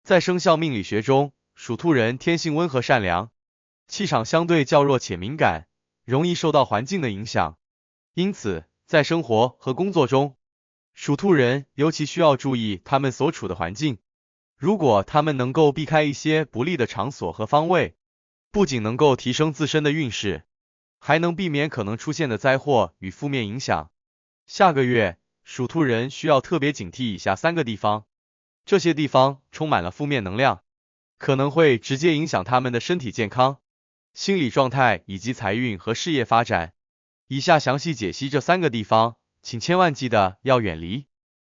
在生肖命理学中，属兔人天性温和善良，气场相对较弱且敏感，容易受到环境的影响。因此，在生活和工作中，属兔人尤其需要注意他们所处的环境。如果他们能够避开一些不利的场所和方位，不仅能够提升自身的运势，还能避免可能出现的灾祸与负面影响。下个月，属兔人需要特别警惕以下3个地方，这些地方充满了负面能量，可能会直接影响他们的身体健康、心理状态以及财运和事业发展。以下详细解析这3个地方，请千万记得要远离。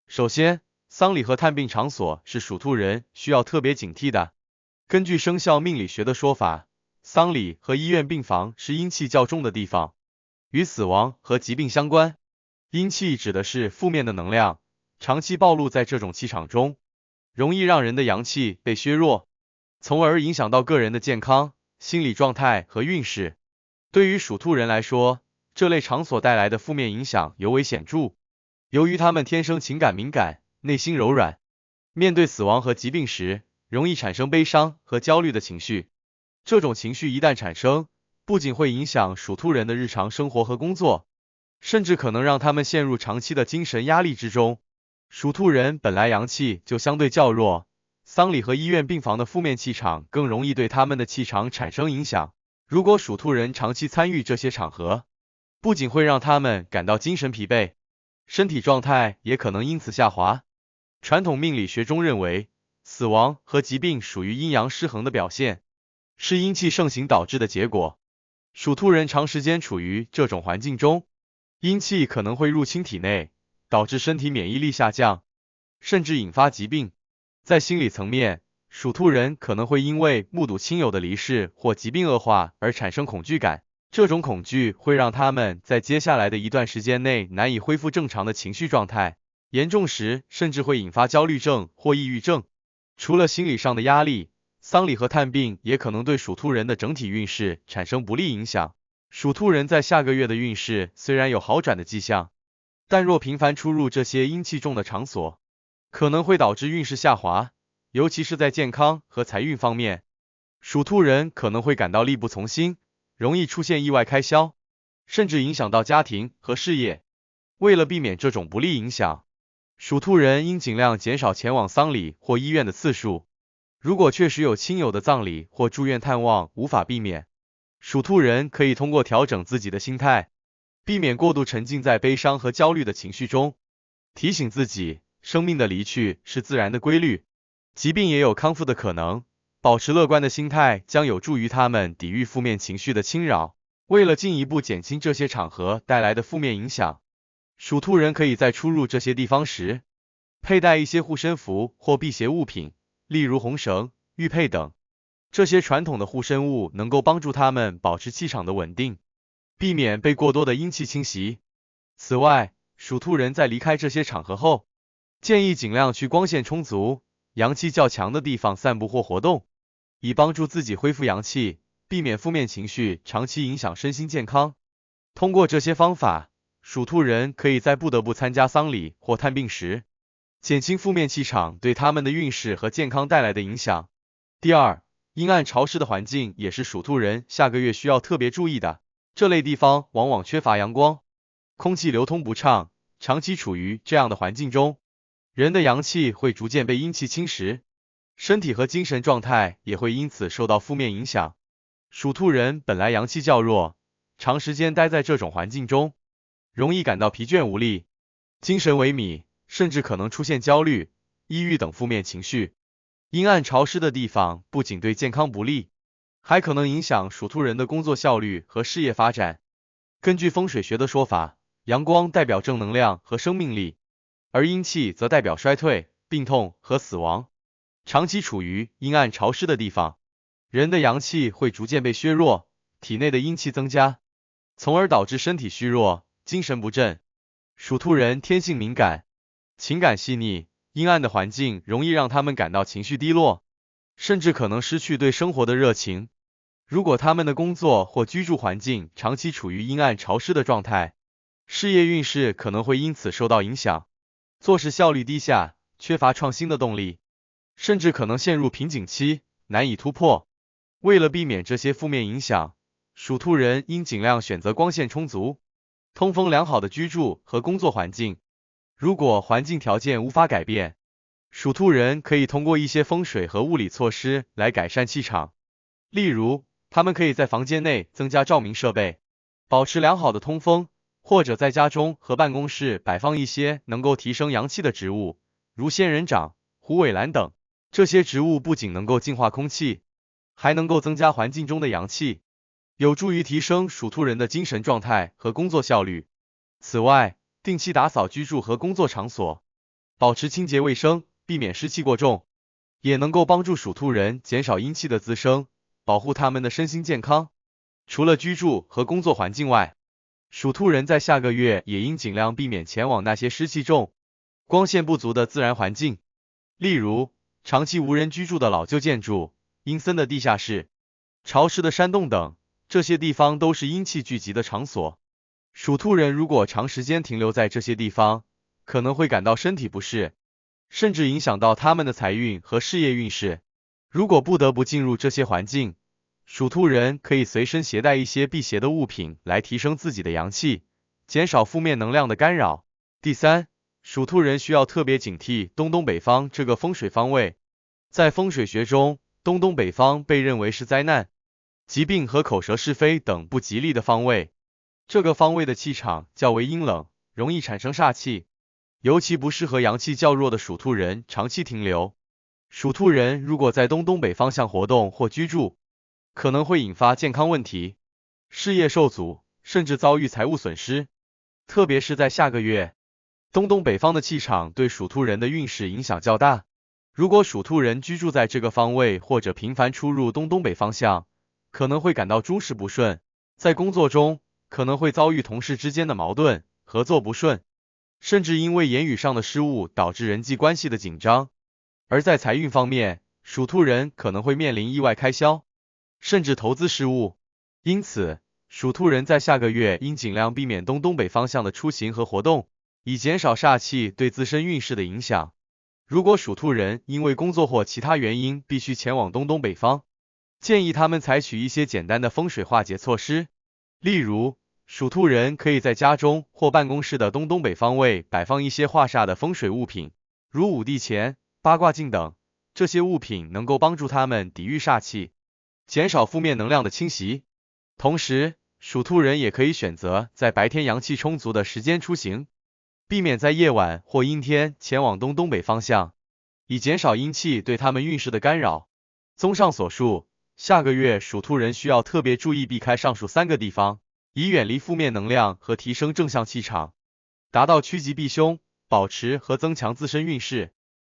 首先，丧礼和探病场所是属兔人需要特别警惕的。根据生肖命理学的说法，丧礼和医院病房是阴气较重的地方，与死亡和疾病相关。阴气指的是负面的能量，长期暴露在这种气场中，容易让人的阳气被削弱，从而影响到个人的健康、心理状态和运势。对于属兔人来说，这类场所带来的负面影响尤为显著。由于他们天生情感敏感，内心柔软，面对死亡和疾病时，容易产生悲伤和焦虑的情绪。这种情绪一旦产生，不仅会影响属兔人的日常生活和工作，甚至可能让他们陷入长期的精神压力之中。属兔人本来阳气就相对较弱，丧礼和医院病房的负面气场更容易对他们的气场产生影响。如果属兔人长期参与这些场合，不仅会让他们感到精神疲惫，身体状态也可能因此下滑。传统命理学中认为，死亡和疾病属于阴阳失衡的表现，是阴气盛行导致的结果。属兔人长时间处于这种环境中，阴气可能会入侵体内，导致身体免疫力下降，甚至引发疾病。在心理层面，属兔人可能会因为目睹亲友的离世或疾病恶化而产生恐惧感，这种恐惧会让他们在接下来的一段时间内难以恢复正常的情绪状态，严重时甚至会引发焦虑症或抑郁症。除了心理上的压力，丧礼和探病也可能对属兔人的整体运势产生不利影响。属兔人在下个月的运势虽然有好转的迹象，但若频繁出入这些阴气重的场所，可能会导致运势下滑，尤其是在健康和财运方面。属兔人可能会感到力不从心，容易出现意外开销，甚至影响到家庭和事业。为了避免这种不利影响，属兔人应尽量减少前往丧礼或医院的次数。如果确实有亲友的葬礼或住院探望无法避免，属兔人可以通过调整自己的心态，避免过度沉浸在悲伤和焦虑的情绪中，提醒自己，生命的离去是自然的规律，疾病也有康复的可能。保持乐观的心态将有助于他们抵御负面情绪的侵扰。为了进一步减轻这些场合带来的负面影响，属兔人可以在出入这些地方时，佩戴一些护身符或辟邪物品，例如红绳、玉佩等。这些传统的护身物能够帮助他们保持气场的稳定，避免被过多的阴气侵袭。此外，属兔人在离开这些场合后，建议尽量去光线充足、阳气较强的地方散步或活动，以帮助自己恢复阳气，避免负面情绪长期影响身心健康。通过这些方法，属兔人可以在不得不参加丧礼或探病时，减轻负面气场对他们的运势和健康带来的影响。第二，阴暗潮湿的环境也是属兔人下个月需要特别注意的。这类地方往往缺乏阳光，空气流通不畅，长期处于这样的环境中，人的阳气会逐渐被阴气侵蚀，身体和精神状态也会因此受到负面影响。属兔人本来阳气较弱，长时间待在这种环境中，容易感到疲倦无力，精神萎靡，甚至可能出现焦虑、抑郁等负面情绪。阴暗潮湿的地方不仅对健康不利，还可能影响属兔人的工作效率和事业发展。根据风水学的说法，阳光代表正能量和生命力，而阴气则代表衰退、病痛和死亡。长期处于阴暗潮湿的地方，人的阳气会逐渐被削弱，体内的阴气增加，从而导致身体虚弱、精神不振。属兔人天性敏感，情感细腻，阴暗的环境容易让他们感到情绪低落，甚至可能失去对生活的热情。如果他们的工作或居住环境长期处于阴暗潮湿的状态，事业运势可能会因此受到影响，做事效率低下，缺乏创新的动力。甚至可能陷入瓶颈期，难以突破。为了避免这些负面影响，属兔人应尽量选择光线充足、通风良好的居住和工作环境。如果环境条件无法改变，属兔人可以通过一些风水和物理措施来改善气场。例如，他们可以在房间内增加照明设备，保持良好的通风，或者在家中和办公室摆放一些能够提升阳气的植物，如仙人掌、虎尾兰等。这些植物不仅能够净化空气，还能够增加环境中的阳气，有助于提升属兔人的精神状态和工作效率。此外，定期打扫居住和工作场所，保持清洁卫生，避免湿气过重，也能够帮助属兔人减少阴气的滋生，保护他们的身心健康。除了居住和工作环境外，属兔人在下个月也应尽量避免前往那些湿气重、光线不足的自然环境，例如长期无人居住的老旧建筑、阴森的地下室、潮湿的山洞等，这些地方都是阴气聚集的场所。属兔人如果长时间停留在这些地方，可能会感到身体不适，甚至影响到他们的财运和事业运势。如果不得不进入这些环境，属兔人可以随身携带一些辟邪的物品来提升自己的阳气，减少负面能量的干扰。第三，属兔人需要特别警惕东北方这个风水方位。在风水学中，东北方被认为是灾难、疾病和口舌是非等不吉利的方位。这个方位的气场较为阴冷，容易产生煞气，尤其不适合阳气较弱的属兔人长期停留。属兔人如果在东北方向活动或居住，可能会引发健康问题、事业受阻，甚至遭遇财务损失。特别是在下个月，东北方的气场对属兔人的运势影响较大。如果属兔人居住在这个方位或者频繁出入东北方向，可能会感到诸事不顺，在工作中可能会遭遇同事之间的矛盾，合作不顺，甚至因为言语上的失误导致人际关系的紧张。而在财运方面，属兔人可能会面临意外开销，甚至投资失误。因此，属兔人在下个月应尽量避免东北方向的出行和活动，以减少煞气对自身运势的影响。如果属兔人因为工作或其他原因必须前往东北方，建议他们采取一些简单的风水化解措施。例如，属兔人可以在家中或办公室的东北方位摆放一些化煞的风水物品，如五帝钱、八卦镜等。这些物品能够帮助他们抵御煞气，减少负面能量的侵袭。同时，属兔人也可以选择在白天阳气充足的时间出行，避免在夜晚或阴天前往东北方向，以减少阴气对他们运势的干扰。综上所述，下个月属兔人需要特别注意避开上述3个地方，以远离负面能量和提升正向气场，达到趋吉避凶，保持和增强自身运势。